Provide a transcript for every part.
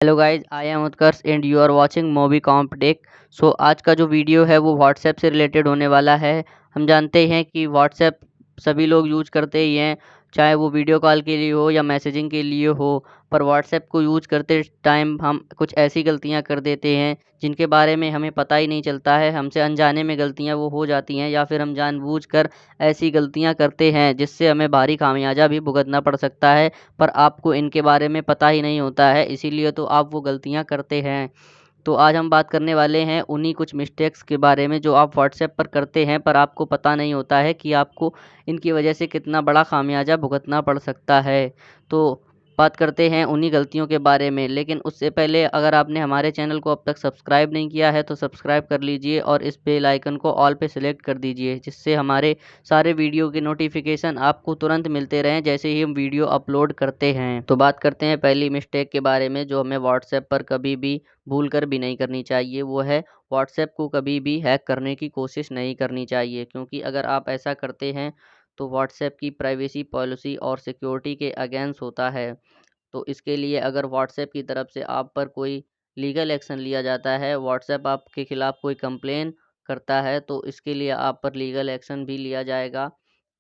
Hello guys, I am Utkarsh and you are watching movie Comptech. So आज का जो video है वो व्हाट्सएप से रिलेटेड होने वाला है। हम जानते हैं कि व्हाट्सएप सभी लोग यूज करते ही हैं, चाहे वो वीडियो कॉल के लिए हो या मैसेजिंग के लिए हो। पर व्हाट्सएप को यूज करते टाइम हम कुछ ऐसी गलतियां कर देते हैं जिनके बारे में हमें पता ही नहीं चलता है। हमसे अनजाने में गलतियां वो हो जाती हैं या फिर हम जानबूझकर ऐसी गलतियां करते हैं जिससे हमें भारी खामियाजा भी भुगतना पड़ सकता है। पर आपको इनके बारे में पता ही नहीं होता है, इसीलिए तो आप वो गलतियाँ करते हैं। तो आज हम बात करने वाले हैं उन्हीं कुछ मिस्टेक्स के बारे में जो आप व्हाट्सएप पर करते हैं, पर आपको पता नहीं होता है कि आपको इनकी वजह से कितना बड़ा खामियाजा भुगतना पड़ सकता है। तो बात करते हैं उन्हीं गलतियों के बारे में, लेकिन उससे पहले अगर आपने हमारे चैनल को अब तक सब्सक्राइब नहीं किया है तो सब्सक्राइब कर लीजिए और इस बेल आइकन को ऑल पे सेलेक्ट कर दीजिए, जिससे हमारे सारे वीडियो के नोटिफिकेशन आपको तुरंत मिलते रहें जैसे ही हम वीडियो अपलोड करते हैं। तो बात करते हैं पहली मिस्टेक के बारे में जो हमें व्हाट्सएप पर कभी भी भूल कर भी नहीं करनी चाहिए। वो है व्हाट्सएप को कभी भी हैक करने की कोशिश नहीं करनी चाहिए, क्योंकि अगर आप ऐसा करते हैं तो व्हाट्सएप की प्राइवेसी पॉलिसी और सिक्योरिटी के अगेंस्ट होता है। तो इसके लिए अगर व्हाट्सएप की तरफ से आप पर कोई लीगल एक्शन लिया जाता है, व्हाट्सएप आपके खिलाफ़ कोई कंप्लेन करता है, तो इसके लिए आप पर लीगल एक्शन भी लिया जाएगा,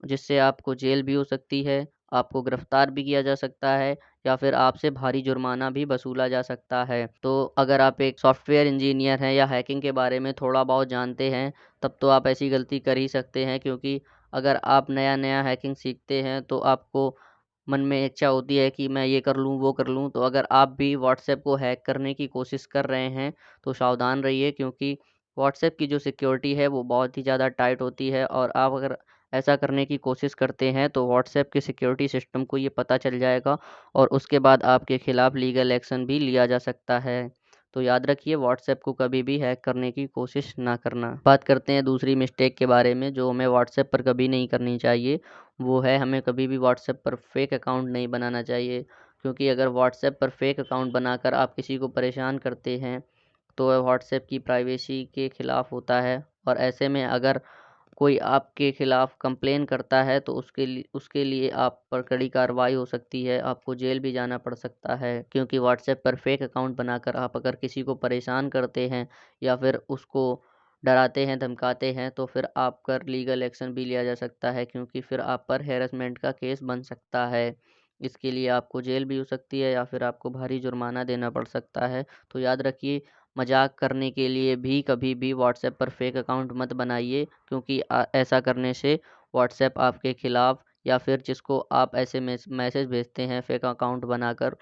जिससे आपको जेल भी हो सकती है, आपको गिरफ्तार भी किया जा सकता है या फिर आपसे भारी जुर्माना भी वसूला जा सकता है। तो अगर आप एक सॉफ्टवेयर इंजीनियर हैं या हैकिंग के बारे में थोड़ा बहुत जानते हैं, तब तो आप ऐसी गलती कर ही सकते हैं, क्योंकि अगर आप नया-नया हैकिंग सीखते हैं तो आपको मन में इच्छा होती है कि मैं ये कर लूँ, वो कर लूँ। तो अगर आप भी व्हाट्सएप को हैक करने की कोशिश कर रहे हैं, तो सावधान रहिए, क्योंकि व्हाट्सएप की जो सिक्योरिटी है वो बहुत ही ज़्यादा टाइट होती है और आप अगर ऐसा करने की कोशिश करते हैं तो व्हाट्सएप के सिक्योरिटी सिस्टम को ये पता चल जाएगा और उसके बाद आपके खिलाफ़ लीगल एक्शन भी लिया जा सकता है। तो याद रखिए, व्हाट्सएप को कभी भी हैक करने की कोशिश ना करना। बात करते हैं दूसरी मिस्टेक के बारे में जो हमें व्हाट्सएप पर कभी नहीं करनी चाहिए। वो है, हमें कभी भी व्हाट्सएप पर फेक अकाउंट नहीं बनाना चाहिए, क्योंकि अगर व्हाट्सएप पर फेक अकाउंट बनाकर आप किसी को परेशान करते हैं तो वह व्हाट्सएप की प्राइवेसी के खिलाफ़ होता है। और ऐसे में अगर कोई आपके खिलाफ़ कंप्लेन करता है तो उसके लिए आप पर कड़ी कार्रवाई हो सकती है, आपको जेल भी जाना पड़ सकता है, क्योंकि व्हाट्सएप पर फेक अकाउंट बनाकर आप अगर किसी को परेशान करते हैं या फिर उसको डराते हैं, धमकाते हैं, तो फिर आप पर लीगल एक्शन भी लिया जा सकता है, क्योंकि फिर आप पर हैरेसमेंट का केस बन सकता है। इसके लिए आपको जेल भी हो सकती है या फिर आपको भारी जुर्माना देना पड़ सकता है। तो याद रखिए, मजाक करने के लिए भी कभी भी व्हाट्सएप पर फेक अकाउंट मत बनाइए, क्योंकि ऐसा करने से व्हाट्सएप आपके खिलाफ़ या फिर जिसको आप ऐसे मैसेज भेजते हैं फेक अकाउंट बनाकर,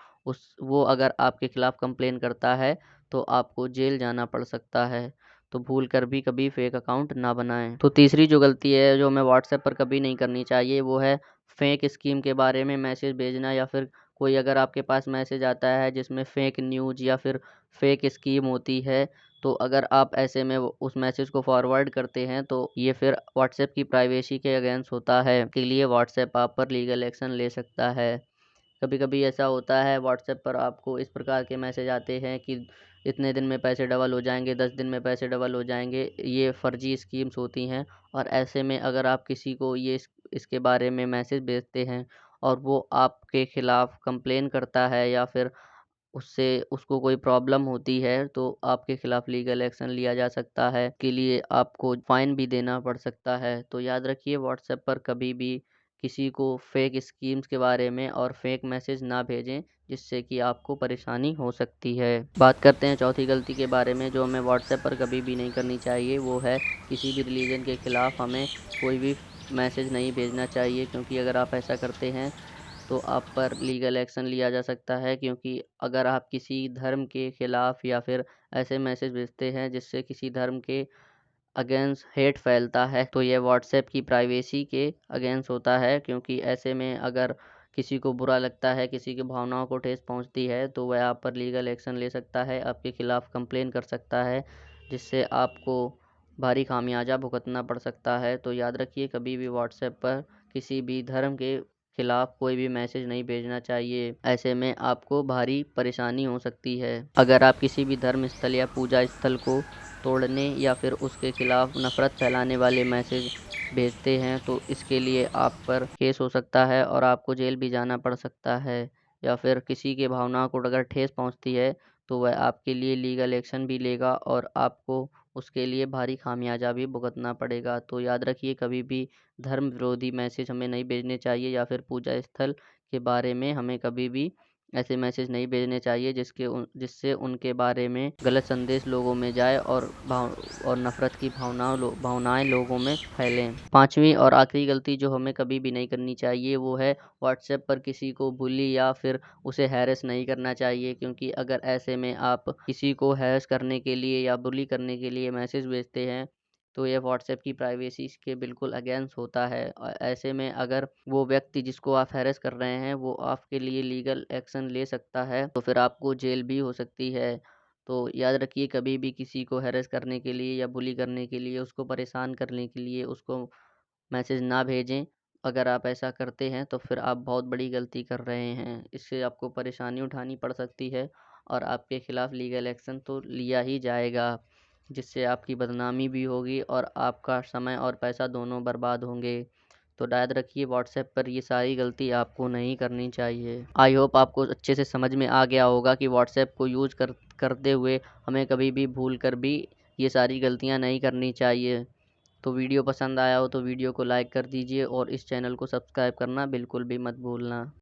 वो अगर आपके खिलाफ़ कंप्लेन करता है तो आपको जेल जाना पड़ सकता है। तो भूल कर भी कभी फेक अकाउंट ना बनाएं। तो तीसरी जो गलती है जो हमें व्हाट्सएप पर कभी नहीं करनी चाहिए, वो है फेक स्कीम के बारे में मैसेज भेजना, या फिर कोई अगर आपके पास मैसेज आता है जिसमें फेक न्यूज़ या फिर फेक स्कीम होती है, तो अगर आप ऐसे में उस मैसेज को फॉरवर्ड करते हैं तो ये फिर व्हाट्सएप की प्राइवेसी के अगेंस्ट होता है, के लिए व्हाट्सएप आप पर लीगल एक्शन ले सकता है। कभी-कभी ऐसा होता है व्हाट्सएप पर आपको इस प्रकार के मैसेज आते हैं कि इतने दिन में पैसे डबल हो जाएँगे, 10 दिन में पैसे डबल हो जाएँगे। ये फ़र्ज़ी स्कीम्स होती हैं और ऐसे में अगर आप किसी को ये इसके बारे में मैसेज भेजते हैं और वो आपके खिलाफ़ कंप्लेन करता है या फिर उससे उसको कोई प्रॉब्लम होती है, तो आपके खिलाफ़ लीगल एक्शन लिया जा सकता है। के लिए आपको फ़ाइन भी देना पड़ सकता है। तो याद रखिए, व्हाट्सएप पर कभी भी किसी को फेक स्कीम्स के बारे में और फेक मैसेज ना भेजें, जिससे कि आपको परेशानी हो सकती है। बात करते हैं चौथी गलती के बारे में जो हमें व्हाट्सएप पर कभी भी नहीं करनी चाहिए, वो है किसी भी रिलीजन के खिलाफ़ हमें कोई भी मैसेज नहीं भेजना चाहिए, क्योंकि अगर आप ऐसा करते हैं तो आप पर लीगल एक्शन लिया जा सकता है, क्योंकि अगर आप किसी धर्म के खिलाफ़ या फिर ऐसे मैसेज भेजते हैं जिससे किसी धर्म के अगेंस्ट हेट फैलता है, तो ये व्हाट्सएप की प्राइवेसी के अगेंस्ट होता है, क्योंकि ऐसे में अगर किसी को बुरा लगता है, किसी की भावनाओं को ठेस पहुंचती है, तो वह आप पर लीगल एक्शन ले सकता है, आपके खिलाफ़ कंप्लेन कर सकता है, जिससे आपको भारी खामियाजा भुगतना पड़ सकता है। तो याद रखिए, कभी भी व्हाट्सएप पर किसी भी धर्म के खिलाफ़ कोई भी मैसेज नहीं भेजना चाहिए, ऐसे में आपको भारी परेशानी हो सकती है। अगर आप किसी भी धर्म स्थल या पूजा स्थल को तोड़ने या फिर उसके खिलाफ़ नफ़रत फैलाने वाले मैसेज भेजते हैं, तो इसके लिए आप पर केस हो सकता है और आपको जेल भी जाना पड़ सकता है। या फिर किसी के भावनाओं को अगर ठेस पहुँचती है, तो वह आपके लिए लीगल एक्शन भी लेगा और आपको उसके लिए भारी खामियाजा भी भुगतना पड़ेगा। तो याद रखिए, कभी भी धर्म विरोधी मैसेज हमें नहीं भेजने चाहिए या फिर पूजा स्थल के बारे में हमें कभी भी ऐसे मैसेज नहीं भेजने चाहिए जिससे उनके बारे में गलत संदेश लोगों में जाए और नफ़रत की भावनाएं लोगों में फैलें। पांचवी और आखिरी गलती जो हमें कभी भी नहीं करनी चाहिए वो है व्हाट्सएप पर किसी को बुली या फिर उसे हैरेस नहीं करना चाहिए, क्योंकि अगर ऐसे में आप किसी को हैरेस करने के लिए या बुली करने के लिए मैसेज भेजते हैं, तो ये व्हाट्सएप की प्राइवेसी के बिल्कुल अगेंस्ट होता है। ऐसे में अगर वो व्यक्ति जिसको आप हैरेस कर रहे हैं वो आपके लिए लीगल एक्शन ले सकता है, तो फिर आपको जेल भी हो सकती है। तो याद रखिए, कभी भी किसी को हैरेस करने के लिए या बुली करने के लिए, उसको परेशान करने के लिए उसको मैसेज ना भेजें। अगर आप ऐसा करते हैं तो फिर आप बहुत बड़ी गलती कर रहे हैं। इससे आपको परेशानी उठानी पड़ सकती है और आपके खिलाफ़ लीगल एक्शन तो लिया ही जाएगा, जिससे आपकी बदनामी भी होगी और आपका समय और पैसा दोनों बर्बाद होंगे। तो याद रखिए, व्हाट्सएप पर ये सारी गलती आपको नहीं करनी चाहिए। आई होप आपको अच्छे से समझ में आ गया होगा कि व्हाट्सएप को यूज़ करते हुए हमें कभी भी भूल कर भी ये सारी गलतियाँ नहीं करनी चाहिए। तो वीडियो पसंद आया हो तो वीडियो को लाइक कर दीजिए और इस चैनल को सब्सक्राइब करना बिल्कुल भी मत भूलना।